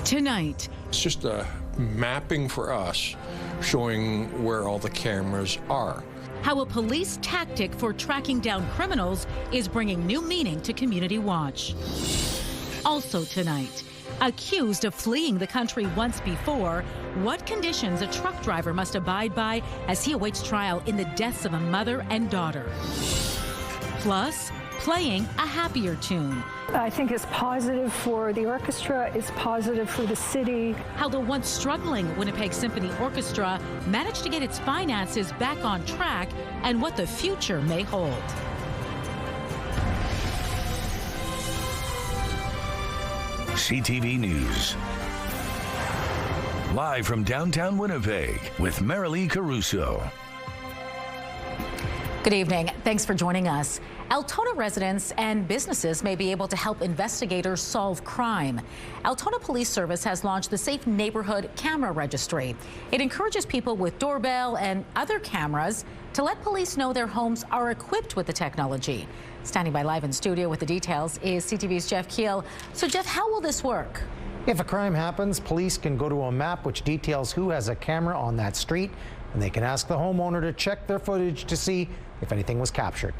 Tonight, it's just a mapping for us, showing where all the cameras are. how a police tactic for tracking down criminals is bringing new meaning to Community Watch. Also tonight, accused of fleeing the country once before, what conditions a truck driver must abide by as he awaits trial in the deaths of a mother and daughter. Plus, playing a happier tune. I think it's positive for the orchestra, it's positive for the city. How the once struggling Winnipeg Symphony Orchestra managed to get its finances back on track and what the future may hold. CTV News. Live from downtown Winnipeg with Marilee Caruso. Good evening. Thanks for joining us. Altona residents and businesses may be able to help investigators solve crime. Altona Police Service has launched the Safe Neighborhood Camera Registry. It encourages people with doorbell and other cameras to let police know their homes are equipped with the technology. Standing by live in studio with the details is CTV's Jeff Keel. So Jeff, how will this work? If a crime happens, police can go to a map which details who has a camera on that street, and they can ask the homeowner to check their footage to see if anything was captured.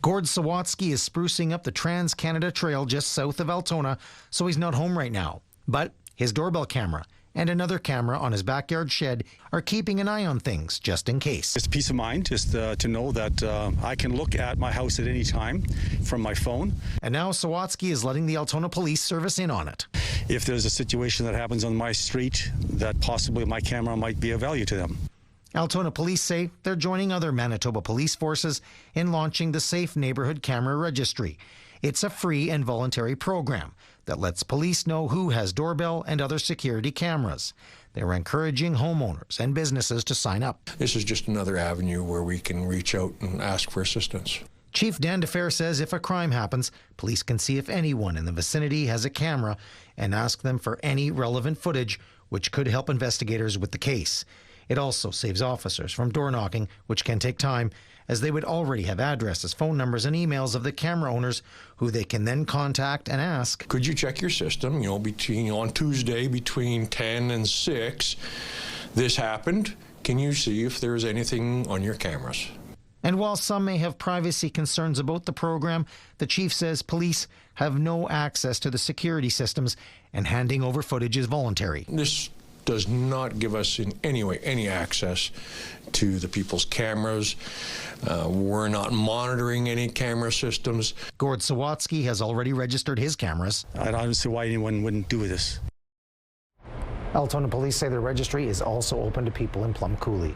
Gord Sawatsky is sprucing up the Trans-Canada Trail just south of Altona, so he's not home right now. But his doorbell camera and another camera on his backyard shed are keeping an eye on things just in case. It's peace of mind just to know that I can look at my house at any time from my phone. And now Sawatsky is letting the Altona Police Service in on it. If there's a situation that happens on my street, that possibly my camera might be of value to them. Altona Police say they're joining other Manitoba police forces in launching the Safe Neighborhood Camera Registry. It's a free and voluntary program that lets police know who has doorbell and other security cameras. They're encouraging homeowners and businesses to sign up. This is just another avenue where we can reach out and ask for assistance. Chief Dan DeFer says if a crime happens, police can see if anyone in the vicinity has a camera and ask them for any relevant footage, which could help investigators with the case. It also saves officers from door knocking, which can take time, as they would already have addresses, phone numbers, and emails of the camera owners who they can then contact and ask. Could you check your system, on Tuesday between 10 and 6, this happened. Can you see if there's anything on your cameras? And while some may have privacy concerns about the program, the chief says police have no access to the security systems and handing over footage is voluntary. This does not give us in any way any access to the people's cameras. We're not monitoring any camera systems. Gord Sawatsky has already registered his cameras. I don't see why anyone wouldn't do this. Altona police say the registry is also open to people in Plum Coulee.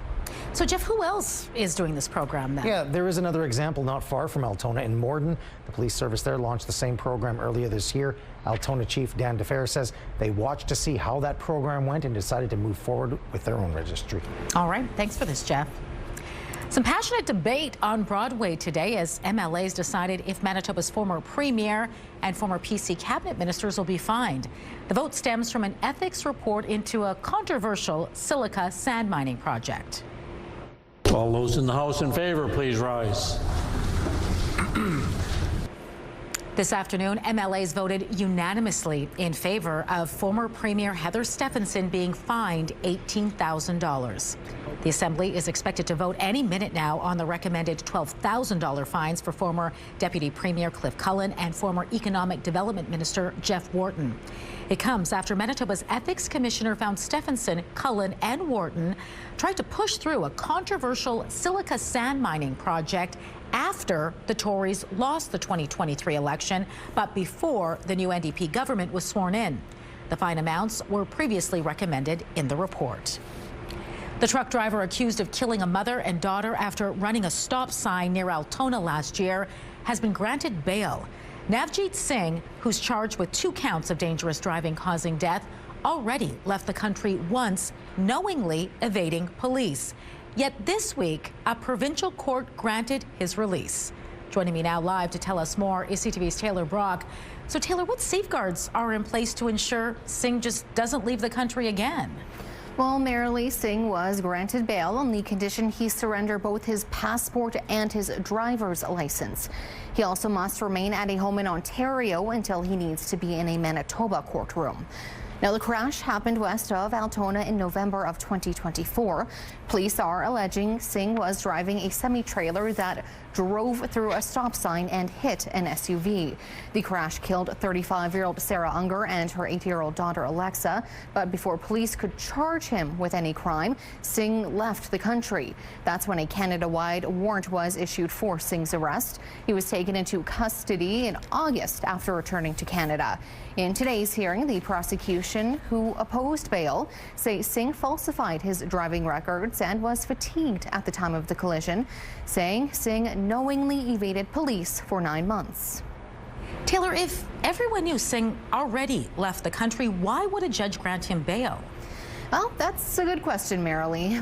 So Jeff, who else is doing this program then? Yeah, there is another example not far from Altona in Morden. The police service there launched the same program earlier this year. Altona Chief Dan DeFer says they watched to see how that program went and decided to move forward with their own registry. All right, thanks for this, Jeff. Some passionate debate on Broadway today as MLAs decided if Manitoba's former premier and former PC cabinet ministers will be fined. The vote stems from an ethics report into a controversial silica sand mining project. All those in the House in favor, please rise. This afternoon, MLAs voted unanimously in favor of former Premier Heather Stephenson being fined $18,000. The Assembly is expected to vote any minute now on the recommended $12,000 fines for former Deputy Premier Cliff Cullen and former Economic Development Minister Jeff Wharton. It comes after Manitoba's Ethics Commissioner found Stephenson, Cullen, and Wharton tried to push through a controversial silica sand mining project after the Tories lost the 2023 election, but before the new NDP government was sworn in. The fine amounts were previously recommended in the report. The truck driver accused of killing a mother and daughter after running a stop sign near Altona last year has been granted bail. Navjeet Singh, who's charged with 2 counts of dangerous driving causing death, already left the country once, knowingly evading police. Yet this week, a provincial court granted his release. Joining me now live to tell us more is CTV's Taylor Brock. So Taylor, what safeguards are in place to ensure Singh just doesn't leave the country again? Well, Mayor Singh was granted bail on the condition he surrender both his passport and his driver's license. He also must remain at a home in Ontario until he needs to be in a Manitoba courtroom. Now, the crash happened west of Altona in November of 2024. Police are alleging Singh was driving a semi-trailer that drove through a stop sign and hit an SUV. The crash killed 35-year-old Sarah Unger and her 8-year-old daughter Alexa. But before police could charge him with any crime, Singh left the country. That's when a Canada-wide warrant was issued for Singh's arrest. He was taken into custody in August after returning to Canada. In today's hearing, the prosecution, who opposed bail, say Singh falsified his driving records and was fatigued at the time of the collision, saying Singh knowingly evaded police for 9 months. Taylor, if everyone knew Singh already left the country, why would a judge grant him bail? Well, that's a good question, Marilee.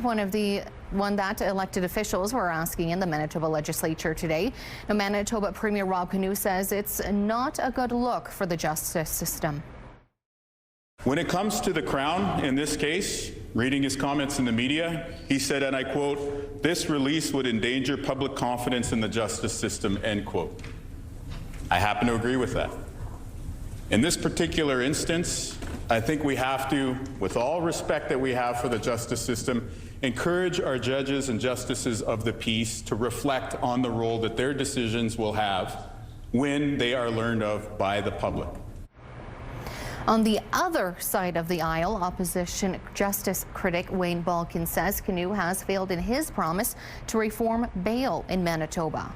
One that elected officials were asking in the Manitoba legislature today. Now, Manitoba Premier Rob Canoe says it's not a good look for the justice system. When it comes to the Crown, in this case, reading his comments in the media, he said, and I quote, "This release would endanger public confidence in the justice system," end quote. I happen to agree with that. In this particular instance, I think we have to, with all respect that we have for the justice system, encourage our judges and justices of the peace to reflect on the role that their decisions will have when they are learned of by the public. On the other side of the aisle, opposition justice critic Wayne Balkin says Canoe has failed in his promise to reform bail in Manitoba.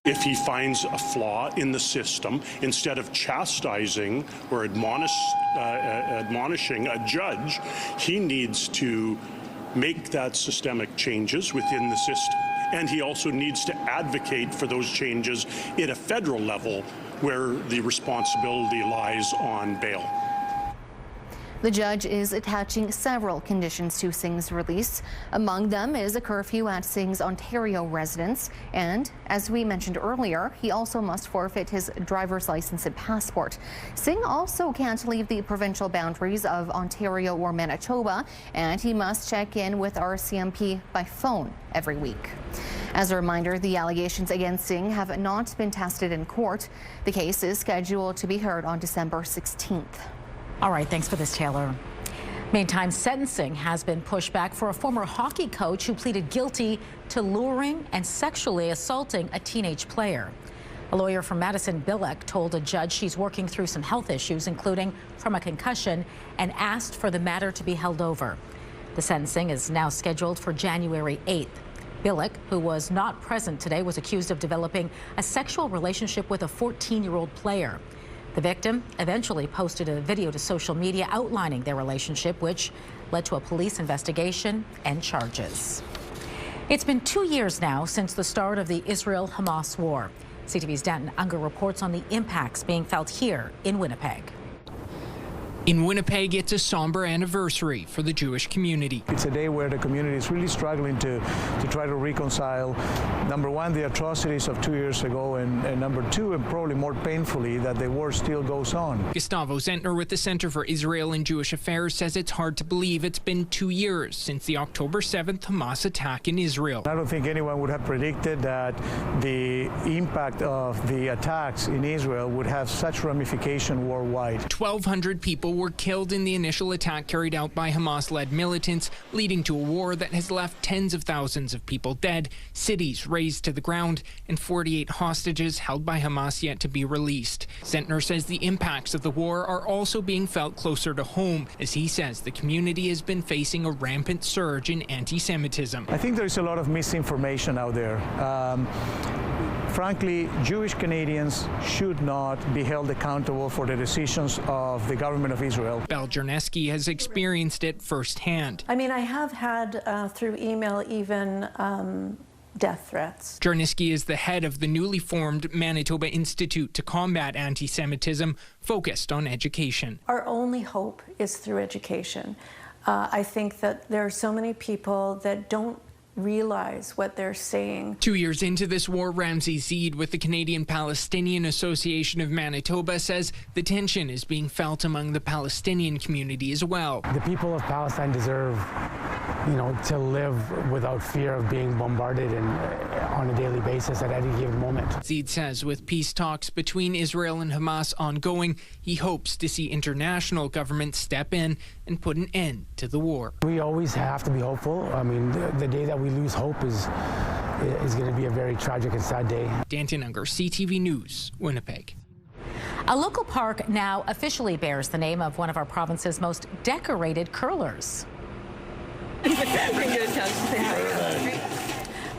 If he finds a flaw in the system, instead of chastising or admonishing a judge, he needs to make that systemic changes within the system. And he also needs to advocate for those changes at a federal level where the responsibility lies on bail. The judge is attaching several conditions to Singh's release. Among them is a curfew at Singh's Ontario residence. And as we mentioned earlier, he also must forfeit his driver's license and passport. Singh also can't leave the provincial boundaries of Ontario or Manitoba, and he must check in with RCMP by phone every week. As a reminder, the allegations against Singh have not been tested in court. The case is scheduled to be heard on December 16th. All right, thanks for this, Taylor. Meantime, sentencing has been pushed back for a former hockey coach who pleaded guilty to luring and sexually assaulting a teenage player. A lawyer from Madison, Bilek, told a judge she's working through some health issues, including from a concussion, and asked for the matter to be held over. The sentencing is now scheduled for January 8th. Bilek, who was not present today, was accused of developing a sexual relationship with a 14-year-old player. The victim eventually posted a video to social media outlining their relationship, which led to a police investigation and charges. It's been 2 years now since the start of the Israel-Hamas war. CTV's Danton Unger reports on the impacts being felt here in Winnipeg. In Winnipeg, it's a somber anniversary for the Jewish community. It's a day where the community is really struggling to try to reconcile, number one, the atrocities of 2 years ago, and number two, and probably more painfully, that the war still goes on. Gustavo Zentner with the Center for Israel and Jewish Affairs says it's hard to believe it's been 2 years since the October 7th Hamas attack in Israel. I don't think anyone would have predicted that the impact of the attacks in Israel would have such ramification worldwide. 1,200 people were killed in the initial attack carried out by Hamas-led militants, leading to a war that has left tens of thousands of people dead, cities razed to the ground, and 48 hostages held by Hamas yet to be released. Zentner says the impacts of the war are also being felt closer to home, as he says the community has been facing a rampant surge in anti-Semitism. I think there's a lot of misinformation out there. Frankly, Jewish Canadians should not be held accountable for the decisions of the government of Israel. Belle Jerneski has experienced it firsthand. I mean, I have had through email even death threats. Jerneski is the head of the newly formed Manitoba Institute to Combat Anti-Semitism, focused on education. Our only hope is through education. I think that there are so many people that don't realize what they're saying. 2 years into this war, Ramsey Zeed with the Canadian-Palestinian Association of Manitoba says the tension is being felt among the Palestinian community as well. The people of Palestine deserve, to live without fear of being bombarded and on a daily basis at any given moment. Zeed says with peace talks between Israel and Hamas ongoing, he hopes to see international governments step in and put an end to the war. We always have to be hopeful. I mean, the day that we lose hope is going to be a very tragic and sad day. Danton Unger, CTV News, Winnipeg. A local park now officially bears the name of one of our province's most decorated curlers.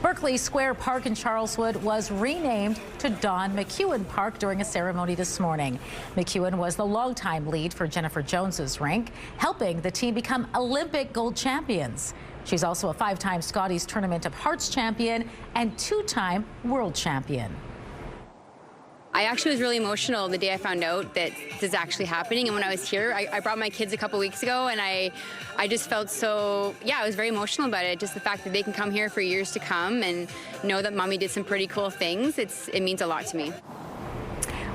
Berkeley Square Park in Charleswood was renamed to Don McEwen Park during a ceremony this morning. McEwen was the longtime lead for Jennifer Jones's rink, helping the team become Olympic gold champions. She's also a 5-time Scotties Tournament of Hearts champion and 2-time world champion. I actually was really emotional the day I found out that this is actually happening. And when I was here, I brought my kids a couple weeks ago, and I just felt so, I was very emotional about it. Just the fact that they can come here for years to come and know that Mommy did some pretty cool things. It means a lot to me.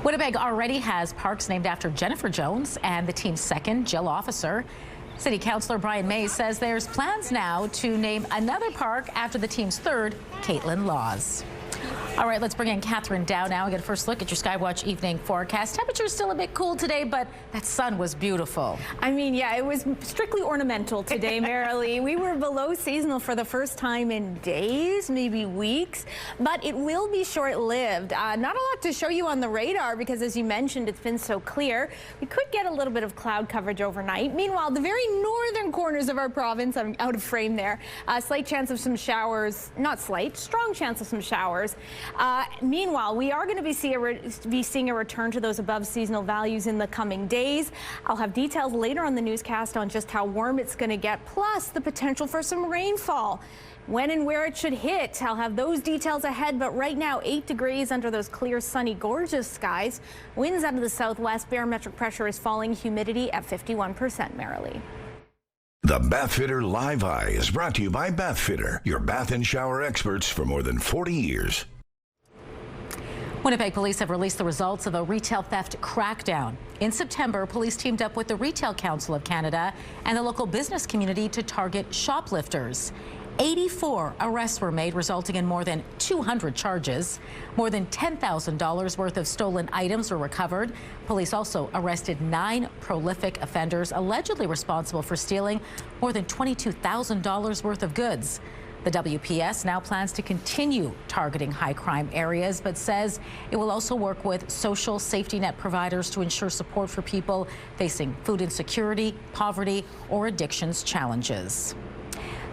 Winnipeg already has parks named after Jennifer Jones and the team's second Jill officer. City Councillor Brian Mays says there's plans now to name another park after the team's third, Caitlin Laws. All right, let's bring in Catherine Dow now and get a first look at your Skywatch evening forecast. Temperature is still a bit cool today, but that sun was beautiful. I mean, yeah, it was strictly ornamental today, Marilee. We were below seasonal for the first time in days, maybe weeks, but it will be short-lived. Not a lot to show you on the radar because, as you mentioned, it's been so clear. We could get a little bit of cloud coverage overnight. Meanwhile, the very northern corners of our province, I'm out of frame there, slight chance of some showers, not slight, strong chance of some showers. Meanwhile, we are going to be seeing a return to those above seasonal values in the coming days. I'll have details later on the newscast on just how warm it's going to get, plus the potential for some rainfall. When and where it should hit, I'll have those details ahead, but right now 8 degrees under those clear, sunny, gorgeous skies. Winds out of the southwest, barometric pressure is falling, humidity at 51%, Marilee. The Bathfitter Live Eye is brought to you by Bathfitter, your bath and shower experts for more than 40 years. Winnipeg police have released the results of a retail theft crackdown. In September, police teamed up with the Retail Council of Canada and the local business community to target shoplifters. 84 arrests were made, resulting in more than 200 charges. More than $10,000 worth of stolen items were recovered. Police also arrested 9 prolific offenders allegedly responsible for stealing more than $22,000 worth of goods. The WPS now plans to continue targeting high crime areas, but says it will also work with social safety net providers to ensure support for people facing food insecurity, poverty, or addictions challenges.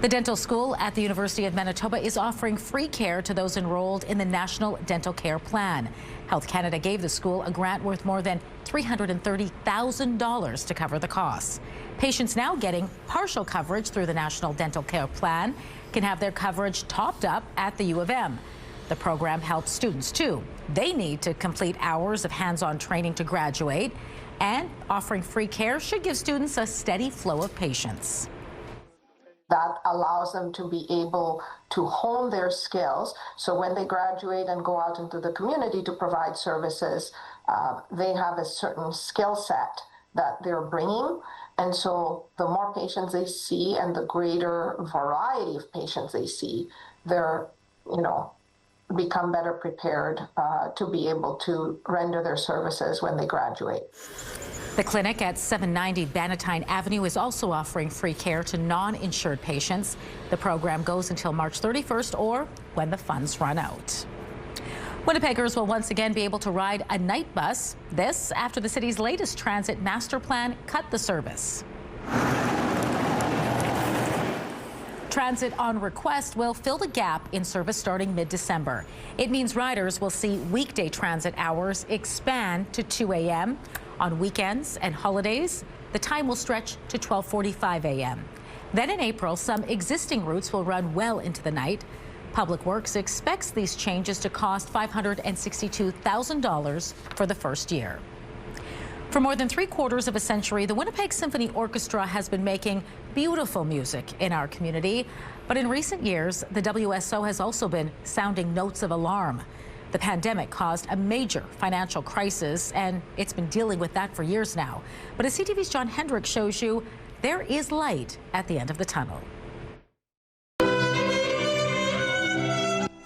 The dental school at the University of Manitoba is offering free care to those enrolled in the National Dental Care Plan. Health Canada gave the school a grant worth more than $330,000 to cover the costs. Patients now getting partial coverage through the National Dental Care Plan can have their coverage topped up at the U of M. The program helps students too. They need to complete hours of hands-on training to graduate, and offering free care should give students a steady flow of patients. That allows them to be able to hone their skills, so when they graduate and go out into the community to provide services, they have a certain skill set that they're bringing. And so the more patients they see and the greater variety of patients they see, they're, become better prepared to be able to render their services when they graduate. The clinic at 790 Bannatyne Avenue is also offering free care to non-insured patients. The program goes until March 31st or when the funds run out. Winnipeggers will once again be able to ride a night bus. This after the city's latest transit master plan cut the service. Transit on request will fill the gap in service starting mid-December. It means riders will see weekday transit hours expand to 2 a.m. On weekends and holidays, the time will stretch to 12:45 a.m. Then in April, some existing routes will run well into the night. Public Works expects these changes to cost $562,000 for the first year. For more than 3/4 of a century, the Winnipeg Symphony Orchestra has been making beautiful music in our community. But in recent years, the WSO has also been sounding notes of alarm. The pandemic caused a major financial crisis, and it's been dealing with that for years now. But as CTV's John Hendrick shows you, there is light at the end of the tunnel.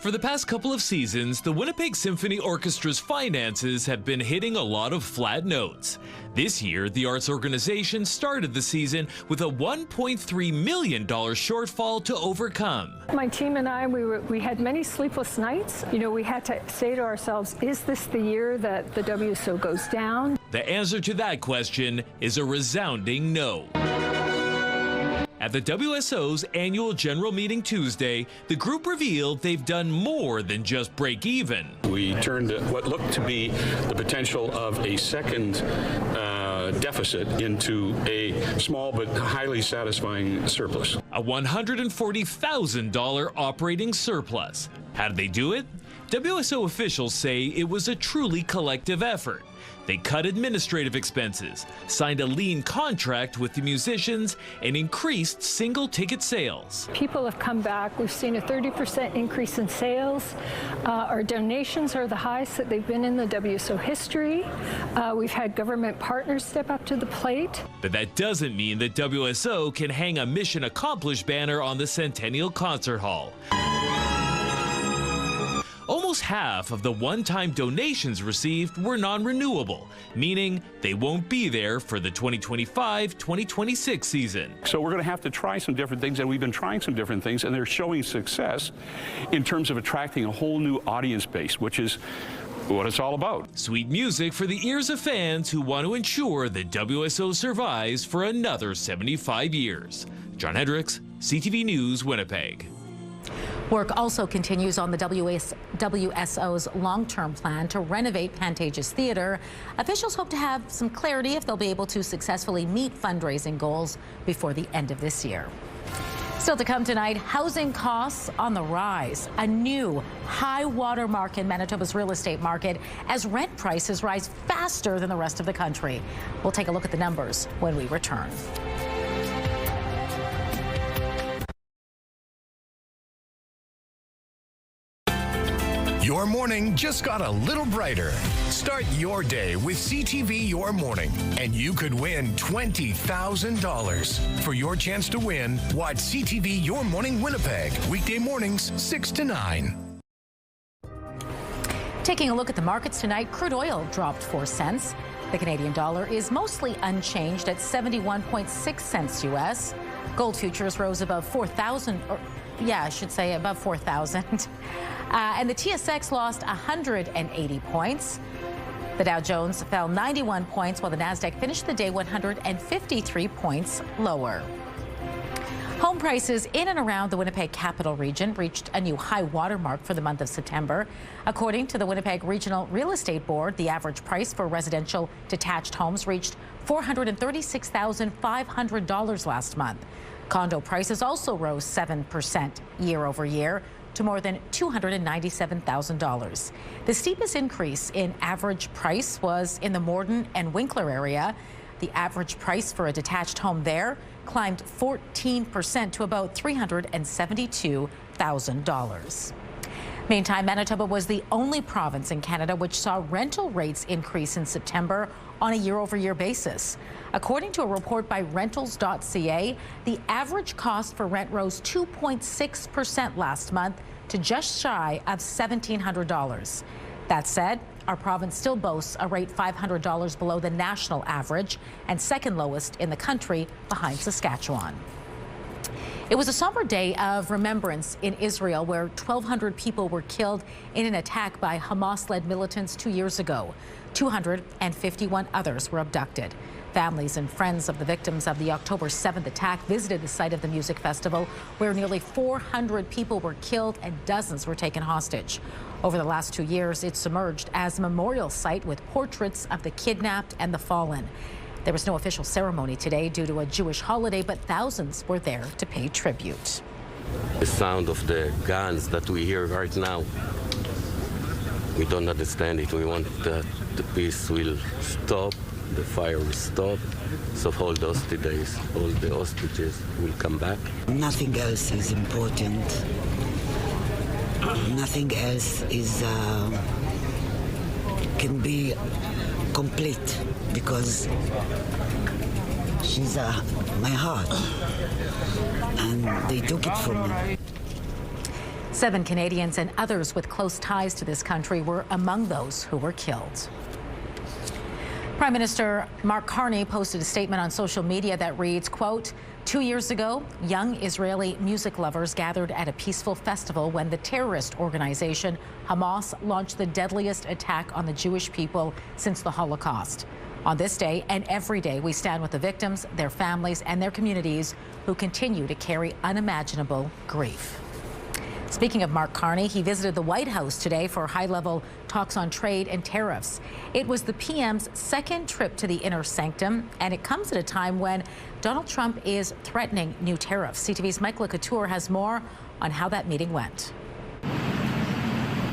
For the past couple of seasons, the Winnipeg Symphony Orchestra's finances have been hitting a lot of flat notes. This year, the arts organization started the season with a $1.3 million shortfall to overcome. My team and I, we had many sleepless nights. You know, we had to say to ourselves, is this the year that the WSO goes down? The answer to that question is a resounding no. At the WSO's annual general meeting Tuesday, the group revealed they've done more than just break even. We turned what looked to be the potential of a second deficit into a small but highly satisfying surplus. A $140,000 operating surplus. How did they do it? WSO officials say it was a truly collective effort. They cut administrative expenses, signed a lean contract with the musicians, and increased single ticket sales. People have come back. We've seen a 30% increase in sales. Our donations are the highest that they've been in the WSO history. We've had government partners step up to the plate. But that doesn't mean that WSO can hang a mission accomplished banner on the Centennial Concert Hall. Almost half of the one-time donations received were non-renewable, meaning they won't be there for the 2025-2026 season. So we're going to have to try some different things, and we've been trying some different things, and they're showing success in terms of attracting a whole new audience base, which is what it's all about. Sweet music for the ears of fans who want to ensure that WSO survives for another 75 years. John Hendricks, CTV News, Winnipeg. Work also continues on the WSO's long-term plan to renovate Pantages Theatre. Officials hope to have some clarity if they'll be able to successfully meet fundraising goals before the end of this year. Still to come tonight, housing costs on the rise. A new high water mark in Manitoba's real estate market as rent prices rise faster than the rest of the country. We'll take a look at the numbers when we return. Your morning just got a little brighter. Start your day with CTV Your Morning, and you could win $20,000. For your chance to win, watch CTV Your Morning Winnipeg, weekday mornings 6 to 9. Taking a look at the markets tonight, crude oil dropped 4 cents. The Canadian dollar is mostly unchanged at 71.6 cents U.S. Gold futures rose above 4,000, above 4,000. And the TSX lost 180 points. The Dow Jones fell 91 points, while the Nasdaq finished the day 153 points lower. Home prices in and around the Winnipeg capital region reached a new high water mark for the month of September. According to the Winnipeg Regional Real Estate Board, the average price for residential detached homes reached $436,500 last month. Condo prices also rose 7% year over year to more than $297,000. The steepest increase in average price was in the Morden and Winkler area. The average price for a detached home there climbed 14% to about $372,000. Meantime, Manitoba was the only province in Canada which saw rental rates increase in September on a year-over-year basis. According to a report by rentals.ca, the average cost for rent rose 2.6% last month to just shy of $1,700. That said, our province still boasts a rate $500 below the national average and second lowest in the country behind Saskatchewan. It was a somber day of remembrance in Israel, where 1,200 people were killed in an attack by Hamas-led militants 2 years ago. 251 others were abducted. Families and friends of the victims of the October 7th attack visited the site of the music festival, where nearly 400 people were killed and dozens were taken hostage. Over the last 2 years, it's emerged as a memorial site with portraits of the kidnapped and the fallen. There was no official ceremony today due to a Jewish holiday, but thousands were there to pay tribute. The sound of the guns that we hear right now, we don't understand it. We want that the peace will stop the fire will stop, so all the hostages will come back. Nothing else is important. Nothing else is can be complete because she's my heart, and they took it from me. 7 Canadians and others with close ties to this country were among those who were killed. Prime Minister Mark Carney posted a statement on social media that reads, quote, 2 years ago, young Israeli music lovers gathered at a peaceful festival when the terrorist organization Hamas launched the deadliest attack on the Jewish people since the Holocaust. On this day and every day, we stand with the victims, their families, and their communities who continue to carry unimaginable grief. Speaking of Mark Carney, he visited the White House today for high-level talks on trade and tariffs. It was the PM's second trip to the inner sanctum, and it comes at a time when Donald Trump is threatening new tariffs. CTV's Mike LeCouture has more on how that meeting went.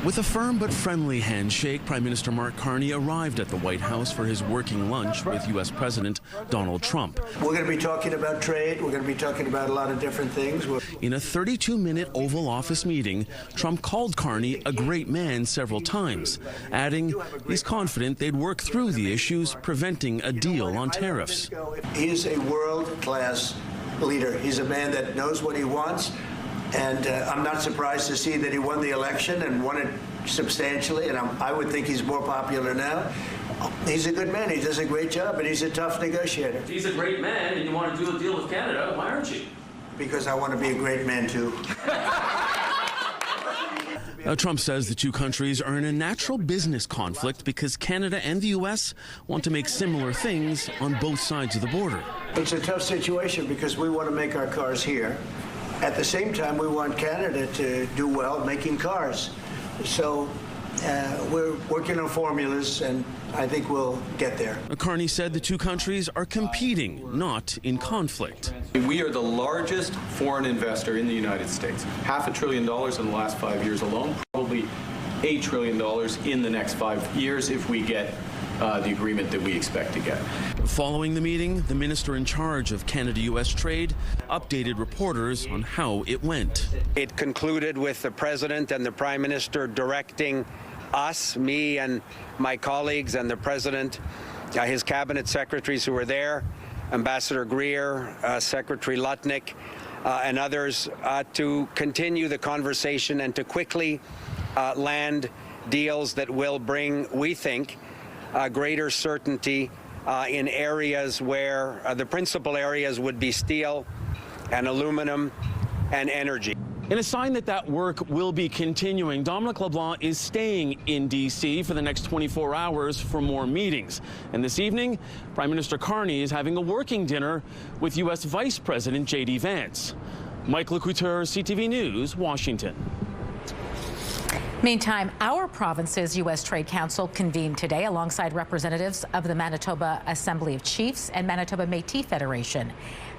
With a firm but friendly handshake, Prime Minister Mark Carney arrived at the White House for his working lunch with U.S. President Donald Trump. We're going to be talking about trade. We're going to be talking about a lot of different things. In a 32-minute Oval Office meeting, Trump called Carney a great man several times, adding he's confident they'd work through the issues preventing a deal on tariffs. He's a world-class leader. He's a man that knows what he wants. And I'm not surprised to see that he won the election and won it substantially. And I would think he's more popular now. He's a good man. He does a great job, and he's a tough negotiator. If he's a great man and you want to do a deal with Canada, why aren't you? Because I want to be a great man, too. Trump says the two countries are in a natural business conflict because Canada and the U.S. want to make similar things on both sides of the border. It's a tough situation because we want to make our cars here. At the same time, we want Canada to do well making cars. So we're working on formulas, and I think we'll get there. Carney said the two countries are competing, not in conflict. We are the largest foreign investor in the United States. $500 billion in the last 5 years alone, probably $8 trillion in the next 5 years if we get the agreement that we expect to get. Following the meeting, the minister in charge of Canada-U.S. trade updated reporters on how it went. It concluded with the president and the prime minister directing us, me and my colleagues and the president, his cabinet secretaries who were there, Ambassador Greer, Secretary Lutnick, and others, to continue the conversation and to quickly land deals that will bring, we think, greater certainty in areas where the principal areas would be steel and aluminum and energy. In a sign that work will be continuing, Dominic LeBlanc is staying in D.C. for the next 24 hours for more meetings. And this evening, Prime Minister Carney is having a working dinner with U.S. Vice President J.D. Vance. Mike LeCouture, CTV News, Washington. Meantime, our province's U.S. Trade Council convened today alongside representatives of the Manitoba Assembly of Chiefs and Manitoba Métis Federation.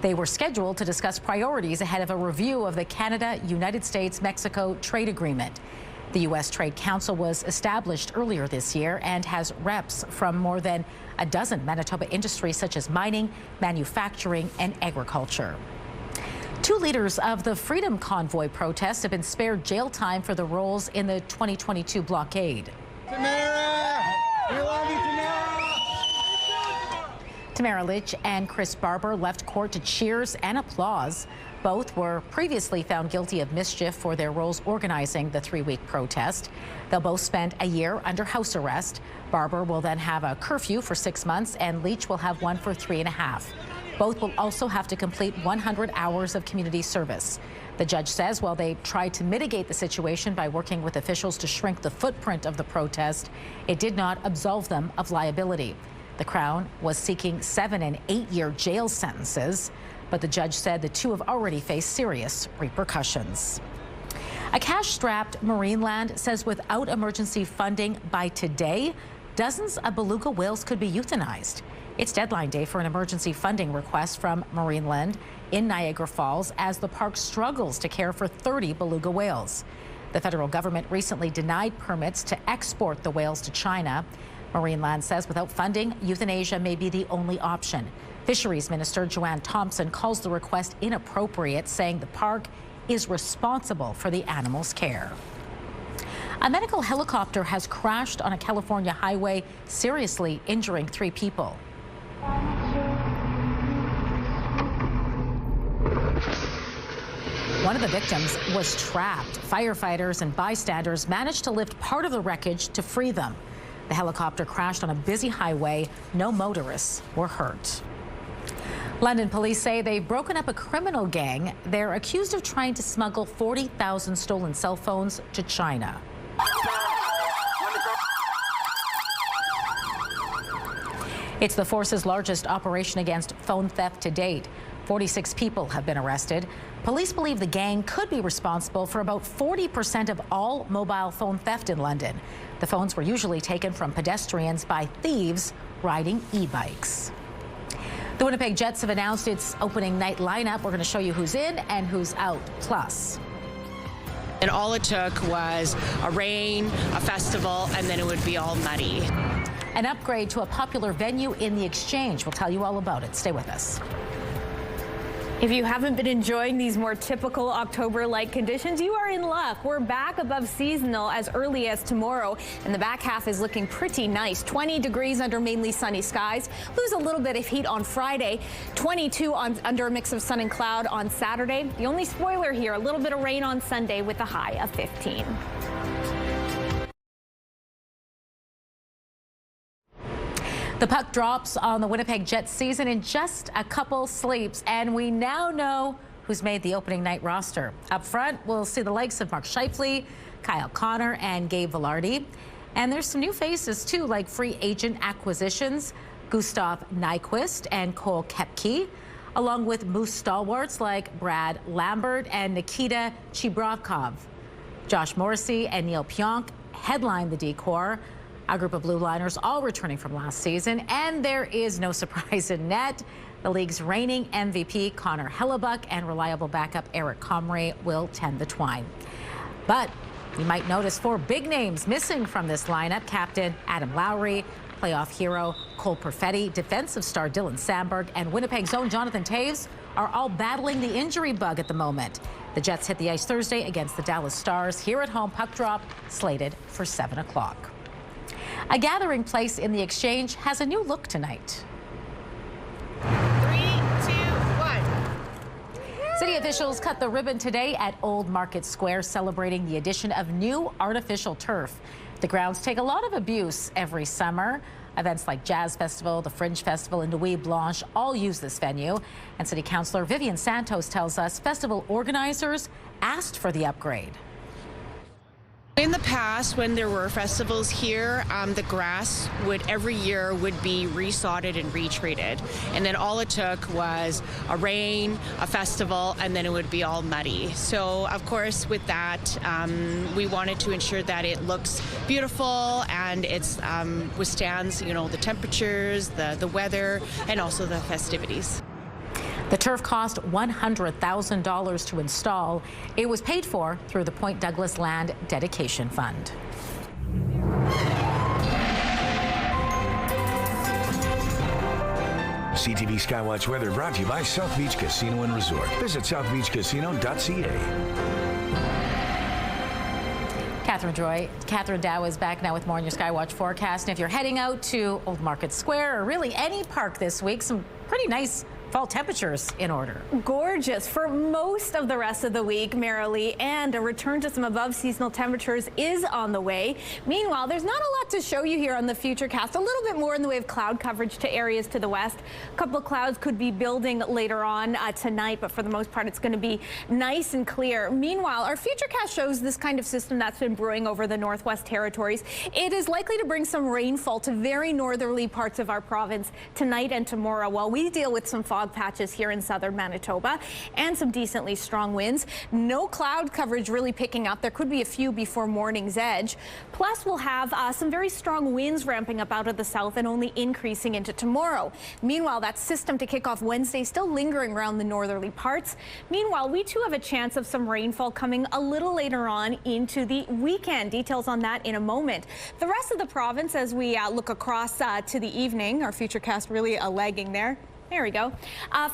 They were scheduled to discuss priorities ahead of a review of the Canada-United States-Mexico trade agreement. The U.S. Trade Council was established earlier this year and has reps from more than a dozen Manitoba industries such as mining, manufacturing, and agriculture. Two leaders of the Freedom Convoy protests have been spared jail time for their roles in the 2022 blockade. Tamara! We love you, Tamara Litch and Chris Barber left court to cheers and applause. Both were previously found guilty of mischief for their roles organizing the 3-week protest. They'll both spend a year under house arrest. Barber will then have a curfew for 6 months, and Leach will have one for 3.5. Both will also have to complete 100 hours of community service. The judge says while they tried to mitigate the situation by working with officials to shrink the footprint of the protest, it did not absolve them of liability. The Crown was seeking 7- and 8-year jail sentences, but the judge said the two have already faced serious repercussions. A cash-strapped Marineland says without emergency funding by today, dozens of beluga whales could be euthanized. It's deadline day for an emergency funding request from Marineland in Niagara Falls as the park struggles to care for 30 beluga whales. The federal government recently denied permits to export the whales to China. Marineland says without funding, euthanasia may be the only option. Fisheries Minister Joanne Thompson calls the request inappropriate, saying the park is responsible for the animals' care. A medical helicopter has crashed on a California highway, seriously injuring 3 people. One of the victims was trapped. Firefighters and bystanders managed to lift part of the wreckage to free them. The helicopter crashed on a busy highway. No motorists were hurt. London police say they've broken up a criminal gang. They're accused of trying to smuggle 40,000 stolen cell phones to China. It's the force's largest operation against phone theft to date. 46 people have been arrested. Police believe the gang could be responsible for about 40% of all mobile phone theft in London. The phones were usually taken from pedestrians by thieves riding e-bikes. The Winnipeg Jets have announced its opening night lineup. We're going to show you who's in and who's out. Plus, and all it took was a rain, a festival, and then it would be all muddy. An upgrade to a popular venue in the Exchange. We'll tell you all about it. Stay with us. If you haven't been enjoying these more typical October-like conditions, you are in luck. We're back above seasonal as early as tomorrow, and the back half is looking pretty nice. 20 degrees under mainly sunny skies. Lose a little bit of heat on Friday. 22 under a mix of sun and cloud on Saturday. The only spoiler here, a little bit of rain on Sunday with a high of 15. The puck drops on the Winnipeg Jets season in just a couple sleeps, and we now know who's made the opening night roster. Up front, we'll see the likes of Mark Scheifele, Kyle Connor, and Gabe Vilardi. And there's some new faces, too, like free agent acquisitions, Gustav Nyquist and Cole Koepke, along with Moose stalwarts like Brad Lambert and Nikita Chibrokov. Josh Morrissey and Neil Pionk headline the D-Corps. A group of blue liners all returning from last season, and there is no surprise in net. The league's reigning MVP Connor Hellebuck and reliable backup Eric Comrie will tend the twine. But you might notice 4 big names missing from this lineup. Captain Adam Lowry, playoff hero Cole Perfetti, defensive star Dylan Samberg, and Winnipeg's own Jonathan Toews are all battling the injury bug at the moment. The Jets hit the ice Thursday against the Dallas Stars. Here at home, puck drop slated for 7 o'clock. A gathering place in the Exchange has a new look tonight. 3, 2, 1. City officials cut the ribbon today at Old Market Square, celebrating the addition of new artificial turf. The grounds take a lot of abuse every summer. Events like Jazz Festival, the Fringe Festival, and Nuit Blanche all use this venue. And City Councillor Vivian Santos tells us festival organizers asked for the upgrade. In the past, when there were festivals here, the grass would every year would be resodded and retreated, and then all it took was a rain, a festival, and then it would be all muddy. So, of course, with that, we wanted to ensure that it looks beautiful and it withstands, you know, the temperatures, the weather, and also the festivities. The turf cost $100,000 to install. It was paid for through the Point Douglas Land Dedication Fund. CTV Skywatch weather brought to you by South Beach Casino and Resort. Visit southbeachcasino.ca. Catherine Dow is back now with more on your Skywatch forecast. And if you're heading out to Old Market Square or really any park this week, some pretty nice fall temperatures in order. Gorgeous for most of the rest of the week, Marilee, and a return to some above seasonal temperatures is on the way. Meanwhile, there's not a lot to show you here on the Futurecast. A little bit more in the way of cloud coverage to areas to the west. A couple of clouds could be building later on tonight, but for the most part, it's going to be nice and clear. Meanwhile, our Futurecast shows this kind of system that's been brewing over the Northwest Territories. It is likely to bring some rainfall to very northerly parts of our province tonight and tomorrow while we deal with some fog fog patches here in southern Manitoba and some decently strong winds. No cloud coverage really picking up. There could be a few before morning's edge. Plus, we'll have some very strong winds ramping up out of the south and only increasing into tomorrow. Meanwhile, that system to kick off Wednesday still lingering around the northerly parts. Meanwhile, we too have a chance of some rainfall coming a little later on into the weekend. Details on that in a moment. The rest of the province, as we look across to the evening, our futurecast really lagging there. There we go.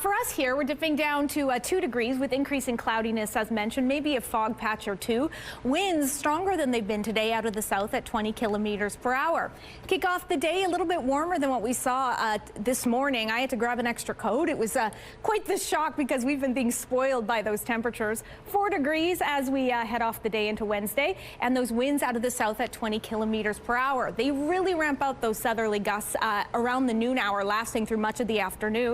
For us here, we're dipping down to 2 degrees with increasing cloudiness, as mentioned, maybe a fog patch or two. Winds stronger than they've been today out of the south at 20 kilometers per hour. Kick off the day a little bit warmer than what we saw this morning. I had to grab an extra coat. It was quite the shock because we've been being spoiled by those temperatures. 4 degrees as we head off the day into Wednesday, and those winds out of the south at 20 kilometers per hour. They really ramp out those southerly gusts around the noon hour, lasting through much of the afternoon,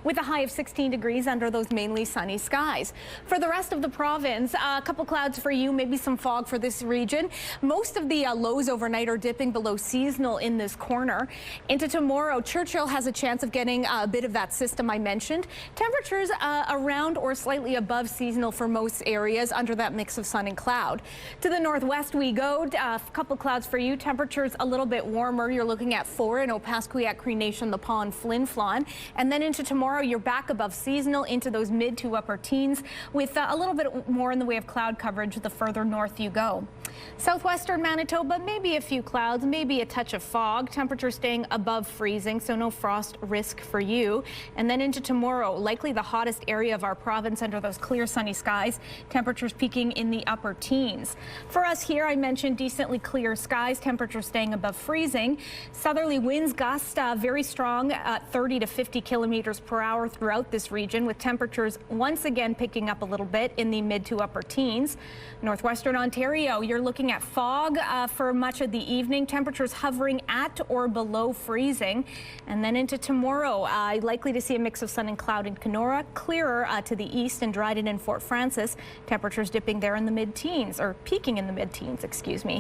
with a high of 16 degrees under those mainly sunny skies. For the rest of the province, a couple clouds for you, maybe some fog for this region. Most of the lows overnight are dipping below seasonal in this corner. Into tomorrow, Churchill has a chance of getting a bit of that system I mentioned. Temperatures around or slightly above seasonal for most areas under that mix of sun and cloud. To the northwest we go, a couple clouds for you. Temperatures a little bit warmer. You're looking at 4 in Opaskwayak, Cree Nation, The Pond, Flin Flon, and then into tomorrow, you're back above seasonal into those mid to upper teens with a little bit more in the way of cloud coverage the further north you go. Southwestern Manitoba, maybe a few clouds, maybe a touch of fog. Temperature staying above freezing, so no frost risk for you. And then into tomorrow, likely the hottest area of our province under those clear sunny skies. Temperatures peaking in the upper teens. For us here, I mentioned decently clear skies. Temperature staying above freezing. Southerly winds gust very strong at 30 to 50 kilometers per hour throughout this region, with temperatures once again picking up a little bit in the mid to upper teens. Northwestern Ontario, you're looking at fog for much of the evening. Temperatures hovering at or below freezing. And then into tomorrow, likely to see a mix of sun and cloud in Kenora, clearer to the east in Dryden and Fort Francis. Temperatures dipping there in the mid-teens, or peaking in the mid-teens, excuse me.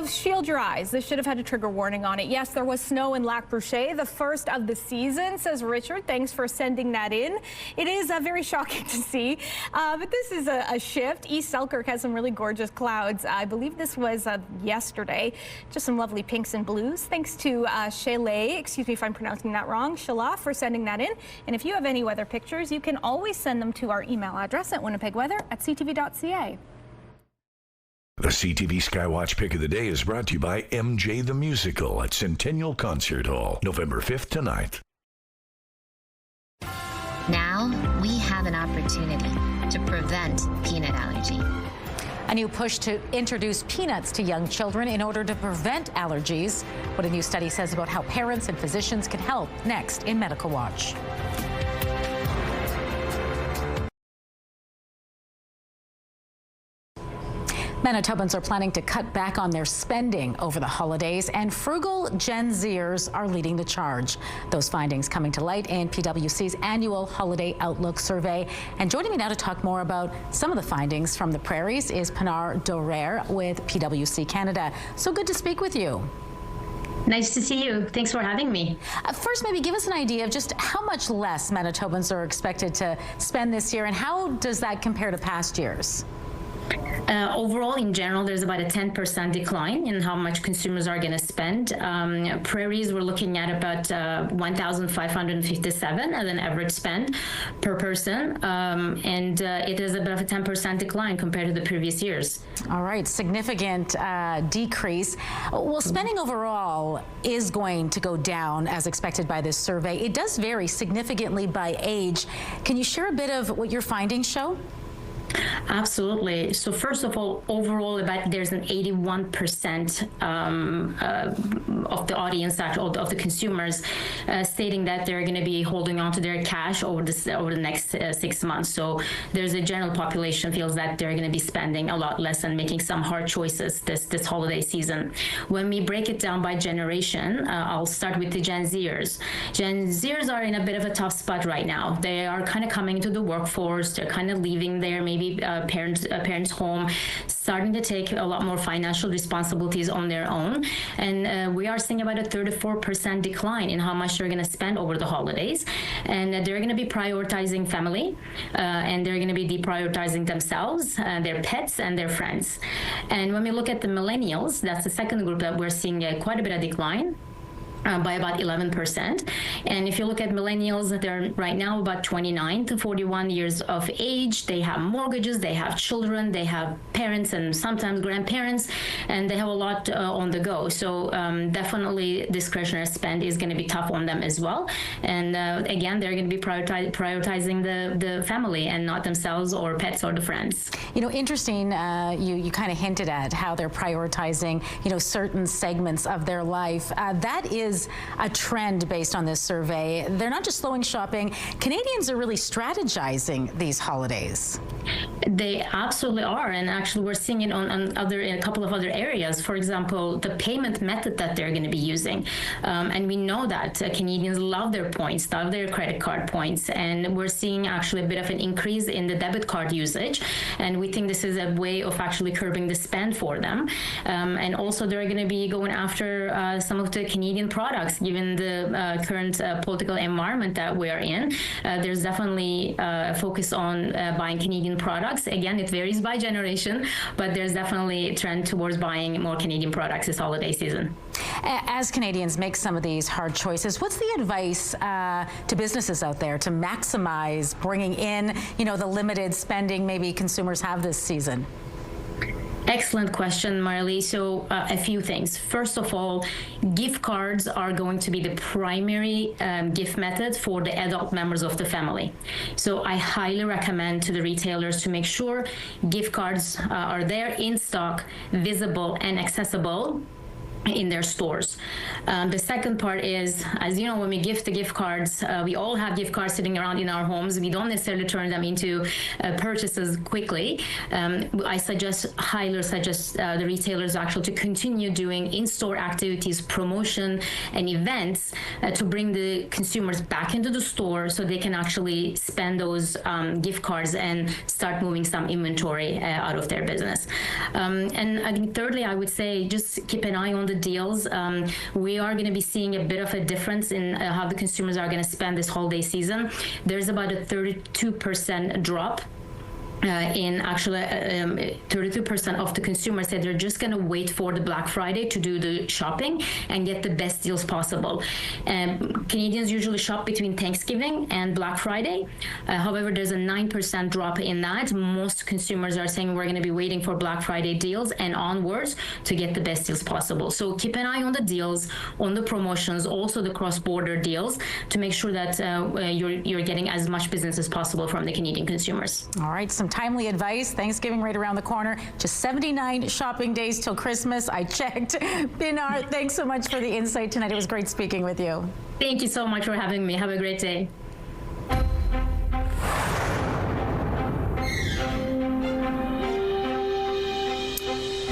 Shield your eyes. This should have had a trigger warning on it. Yes, there was snow in Lac Brochet, the first of the season, says Richard. Thanks for sending that in. It is very shocking to see, but this is a shift. East Selkirk has some really gorgeous clouds. I believe this was yesterday. Just some lovely pinks and blues. Thanks to Chalet, excuse me if I'm pronouncing that wrong, Shala, for sending that in. And if you have any weather pictures, you can always send them to our email address at winnipegweather@ctv.ca. The CTV Skywatch Pick of the Day is brought to you by MJ the Musical at Centennial Concert Hall, November 5th to 9th. Now we have an opportunity to prevent peanut allergy. A new push to introduce peanuts to young children in order to prevent allergies. What a new study says about how parents and physicians can help. Next in Medical Watch. Manitobans are planning to cut back on their spending over the holidays, and frugal Gen Zers are leading the charge. Those findings coming to light in PwC's annual Holiday Outlook survey. And joining me now to talk more about some of the findings from the prairies is Pinar Dorer with PwC Canada. So good to speak with you. Nice to see you. Thanks for having me. First, maybe give us an idea of just how much less Manitobans are expected to spend this year, and how does that compare to past years? Overall, in general, there's about a 10% decline in how much consumers are going to spend. Prairies, we're looking at about $1,557 as an average spend per person, and it is about a 10% decline compared to the previous years. All right, significant decrease. Well, spending overall is going to go down as expected by this survey. It does vary significantly by age. Can you share a bit of what your findings show? Absolutely. So first of all, overall, there's an 81% of the audience, of the consumers, stating that they're going to be holding on to their cash over the next 6 months. So there's a general population feels that they're going to be spending a lot less and making some hard choices this holiday season. When we break it down by generation, I'll start with the Gen Zers. Gen Zers are in a bit of a tough spot right now. They are kind of coming into the workforce. They're kind of leaving there maybe maybe parents home, starting to take a lot more financial responsibilities on their own. And we are seeing about a 34% decline in how much they're going to spend over the holidays. And they're going to be prioritizing family, and they're going to be deprioritizing themselves, their pets, and their friends. And when we look at the millennials, that's the second group that we're seeing quite a bit of decline. By about 11%. And if you look at millennials, they're right now about 29 to 41 years of age. They have mortgages, they have children, they have parents and sometimes grandparents, and they have a lot on the go. So definitely discretionary spend is going to be tough on them as well. And again, they're going to be prioritizing the family and not themselves or pets or the friends. You know, interesting, you kind of hinted at how they're prioritizing, you know, certain segments of their life. That is a trend based on this survey. They're not just slowing shopping. Canadians are really strategizing these holidays. They absolutely are, and actually we're seeing it on a couple of other areas. For example, the payment method that they're going to be using, and we know that Canadians love their points, love their credit card points, and we're seeing actually a bit of an increase in the debit card usage, and we think this is a way of actually curbing the spend for them. And also they're going to be going after some of the Canadian products, given the current political environment that we're in. There's definitely a focus on buying Canadian products. Again, it varies by generation, but there's definitely a trend towards buying more Canadian products this holiday season. As Canadians make some of these hard choices, what's the advice to businesses out there to maximize bringing in, you know, the limited spending maybe consumers have this season? Excellent question, Marley. So a few things. First of all, gift cards are going to be the primary gift method for the adult members of the family. So I highly recommend to the retailers to make sure gift cards are there in stock, visible and accessible in their stores. The second part is, as you know, when we gift the gift cards, we all have gift cards sitting around in our homes. We don't necessarily turn them into purchases quickly. I highly suggest the retailers actually to continue doing in-store activities, promotion, and events to bring the consumers back into the store so they can actually spend those gift cards and start moving some inventory out of their business. And I think thirdly, I would say just keep an eye on the deals. We are going to be seeing a bit of a difference in how the consumers are going to spend this holiday season. There's about a 32% drop. In actually 32% of the consumers said they're just going to wait for the Black Friday to do the shopping and get the best deals possible. Canadians usually shop between Thanksgiving and Black Friday. However, there's a 9% drop in that. Most consumers are saying we're going to be waiting for Black Friday deals and onwards to get the best deals possible. So keep an eye on the deals, on the promotions, also the cross-border deals to make sure that you're getting as much business as possible from the Canadian consumers. All right, some timely advice. Thanksgiving right around the corner. Just 79 shopping days till Christmas. I checked. Pinar, thanks so much for the insight tonight. It was great speaking with you. Thank you so much for having me. Have a great day.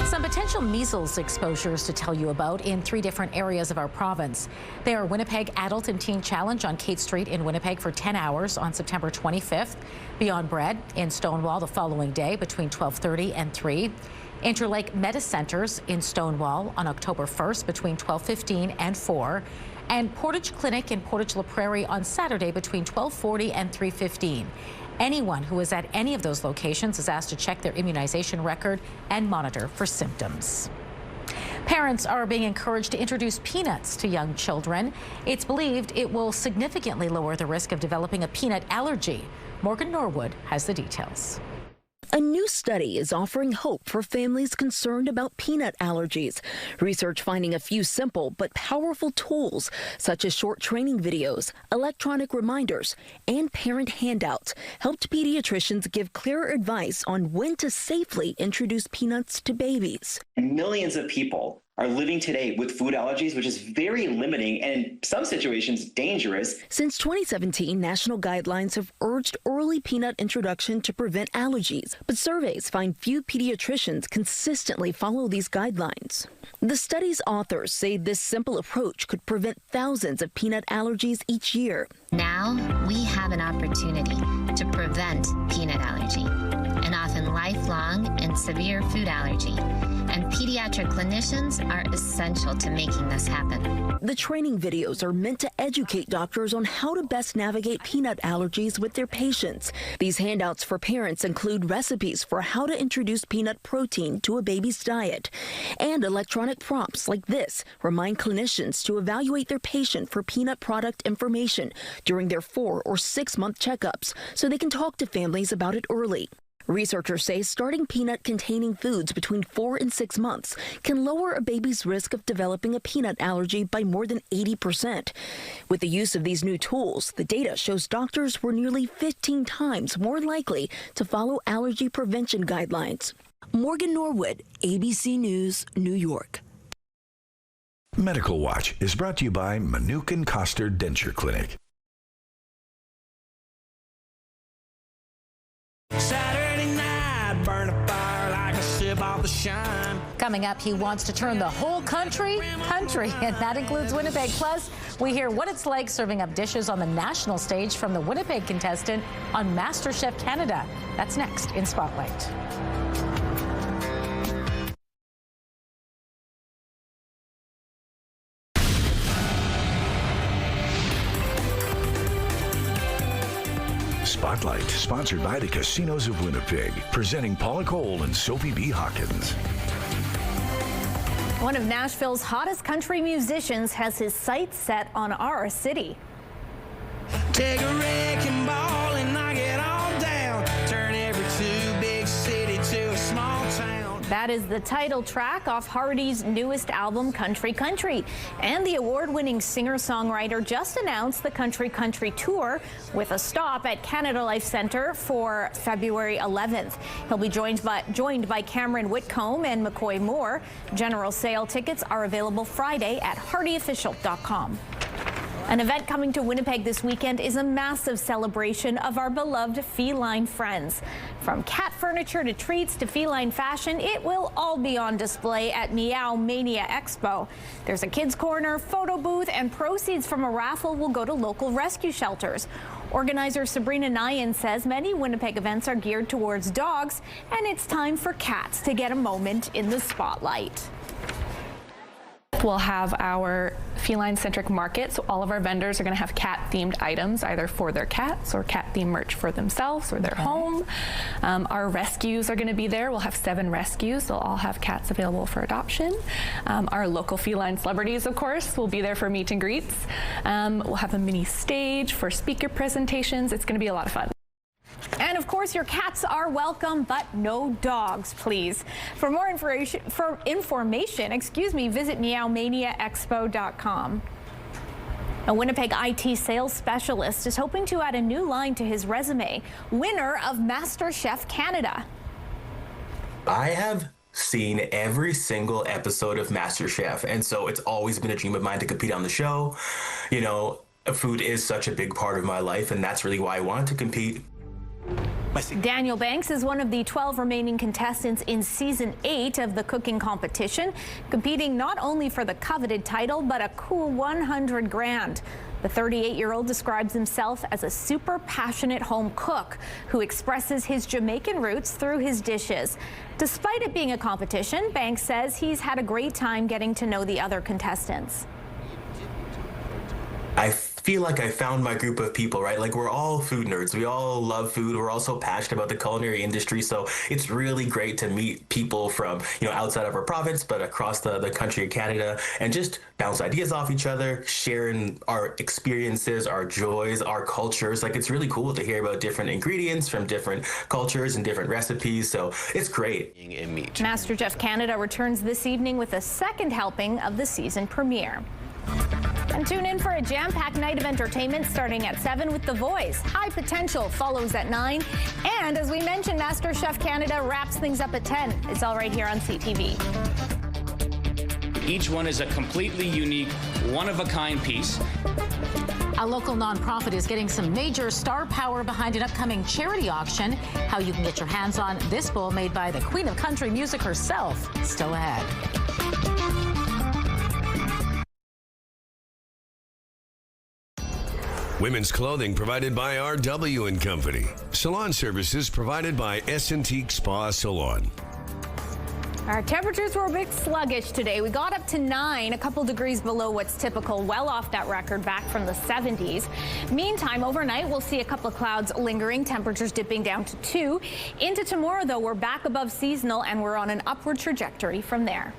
Some potential measles exposures to tell you about in 3 different areas of our province. They are Winnipeg Adult and Teen Challenge on Kate Street in Winnipeg for 10 hours on September 25th. Beyond Bread in Stonewall the following day between 12:30 and 3. Interlake Meta Centers in Stonewall on October 1st between 12:15 and 4. And Portage Clinic in Portage La Prairie on Saturday between 12:40 and 3:15. Anyone who is at any of those locations is asked to check their immunization record and monitor for symptoms. Parents are being encouraged to introduce peanuts to young children. It's believed it will significantly lower the risk of developing a peanut allergy. Morgan Norwood has the details. A new study is offering hope for families concerned about peanut allergies. Research finding a few simple but powerful tools, such as short training videos, electronic reminders, and parent handouts, helped pediatricians give clearer advice on when to safely introduce peanuts to babies. Millions of people are living today with food allergies, which is very limiting and in some situations dangerous. Since 2017, national guidelines have urged early peanut introduction to prevent allergies, but surveys find few pediatricians consistently follow these guidelines. The study's authors say this simple approach could prevent thousands of peanut allergies each year. Now we have an opportunity to prevent peanut allergy. an often lifelong and severe food allergy, and pediatric clinicians are essential to making this happen. The training videos are meant to educate doctors on how to best navigate peanut allergies with their patients. These handouts for parents include recipes for how to introduce peanut protein to a baby's diet, and electronic prompts like this remind clinicians to evaluate their patient for peanut product information during their 4 or 6 month checkups so they can talk to families about it early. Researchers say starting peanut-containing foods between 4 and 6 months can lower a baby's risk of developing a peanut allergy by more than 80%. With the use of these new tools, the data shows doctors were nearly 15 times more likely to follow allergy prevention guidelines. Morgan Norwood, ABC News, New York. Medical Watch is brought to you by Manuke and Koster Denture Clinic. Saturday night, burn a fire like a ship off the shine. Coming up, he wants to turn the whole country, and that includes Winnipeg. Plus, we hear what it's like serving up dishes on the national stage from the Winnipeg contestant on MasterChef Canada. That's next in Spotlight. Spotlight, sponsored by the Casinos of Winnipeg, presenting Paula Cole and Sophie B. Hawkins. One of Nashville's hottest country musicians has his sights set on our city. Take a wrecking ball and knock it all down. Turn every too big city to a small town. That is the title track off Hardy's newest album, Country Country. And the award-winning singer-songwriter just announced the Country Country Tour with a stop at Canada Life Centre for February 11th. He'll be joined by Cameron Whitcomb and McCoy Moore. General sale tickets are available Friday at hardyofficial.com. An event coming to Winnipeg this weekend is a massive celebration of our beloved feline friends. From cat furniture to treats to feline fashion, it will all be on display at Meow Mania Expo. There's a kids' corner, photo booth, and proceeds from a raffle will go to local rescue shelters. Organizer Sabrina Nyan says many Winnipeg events are geared towards dogs, and it's time for cats to get a moment in the spotlight. We'll have our feline-centric market, so all of our vendors are going to have cat-themed items, either for their cats or cat-themed merch for themselves or their home. Our rescues are going to be there. We'll have 7 rescues. They'll all have cats available for adoption. Our local feline celebrities, of course, will be there for meet and greets. We'll have a mini stage for speaker presentations. It's going to be a lot of fun. And of course, your cats are welcome, but no dogs, please. For more information, visit meowmaniaexpo.com. A Winnipeg IT sales specialist is hoping to add a new line to his resume. Winner of MasterChef Canada. I have seen every single episode of MasterChef, and so it's always been a dream of mine to compete on the show. You know, food is such a big part of my life, and that's really why I wanted to compete. Daniel Banks is one of the 12 remaining contestants in Season 8 of the cooking competition, competing not only for the coveted title, but a cool $100,000. The 38-year-old describes himself as a super passionate home cook who expresses his Jamaican roots through his dishes. Despite it being a competition, Banks says he's had a great time getting to know the other contestants. I feel like I found my group of people, right? Like, we're all food nerds. We all love food. We're all so passionate about the culinary industry. So it's really great to meet people from, you know, outside of our province, but across the country of Canada, and just bounce ideas off each other, sharing our experiences, our joys, our cultures. Like, it's really cool to hear about different ingredients from different cultures and different recipes. So it's great. MasterChef Canada returns this evening with a second helping of the season premiere. And tune in for a jam-packed night of entertainment starting at 7 with The Voice. High Potential follows at 9. And as we mentioned, MasterChef Canada wraps things up at 10. It's all right here on CTV. Each one is a completely unique, one-of-a-kind piece. A local nonprofit is getting some major star power behind an upcoming charity auction. How you can get your hands on this bowl made by the Queen of Country Music herself, still ahead. Women's clothing provided by RW & Company. Salon services provided by S&T Spa Salon. Our temperatures were a bit sluggish today. We got up to 9, a couple degrees below what's typical, well off that record back from the 70s. Meantime, overnight, we'll see a couple of clouds lingering, temperatures dipping down to 2. Into tomorrow, though, we're back above seasonal, and we're on an upward trajectory from there.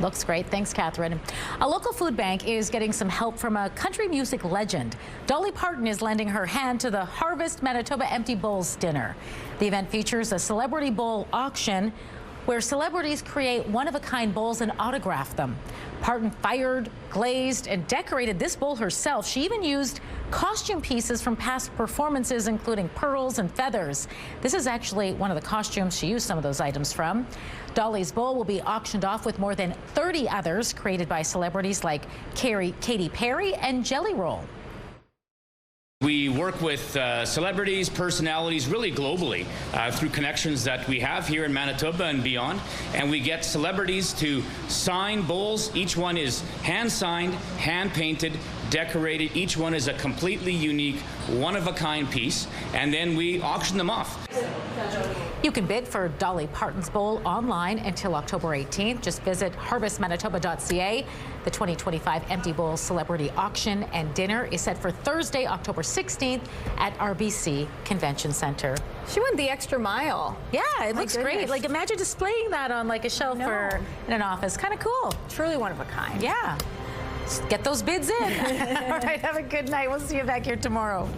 Looks great. Thanks, Catherine. A local food bank is getting some help from a country music legend. Dolly Parton is lending her hand to the Harvest Manitoba Empty Bowls dinner. The event features a celebrity bowl auction where celebrities create one-of-a-kind bowls and autograph them. Parton fired, glazed, and decorated this bowl herself. She even used costume pieces from past performances, including pearls and feathers. This is actually one of the costumes she used some of those items from. Dolly's bowl will be auctioned off with more than 30 others created by celebrities like Katy Perry and Jelly Roll. We work with celebrities, personalities, really globally through connections that we have here in Manitoba and beyond. And we get celebrities to sign bowls. Each one is hand-signed, hand-painted, decorated. Each one is a completely unique, one-of-a-kind piece. And then we auction them off. You can bid for Dolly Parton's bowl online until October 18th. Just visit harvestmanitoba.ca. The 2025 Empty Bowl Celebrity Auction and Dinner is set for Thursday, October 16th at RBC Convention Center. She went the extra mile. Yeah, it looks great. Like, imagine displaying that on like a shelf or in an office. Kind of cool. Truly one of a kind. Yeah. Get those bids in. All right, have a good night. We'll see you back here tomorrow.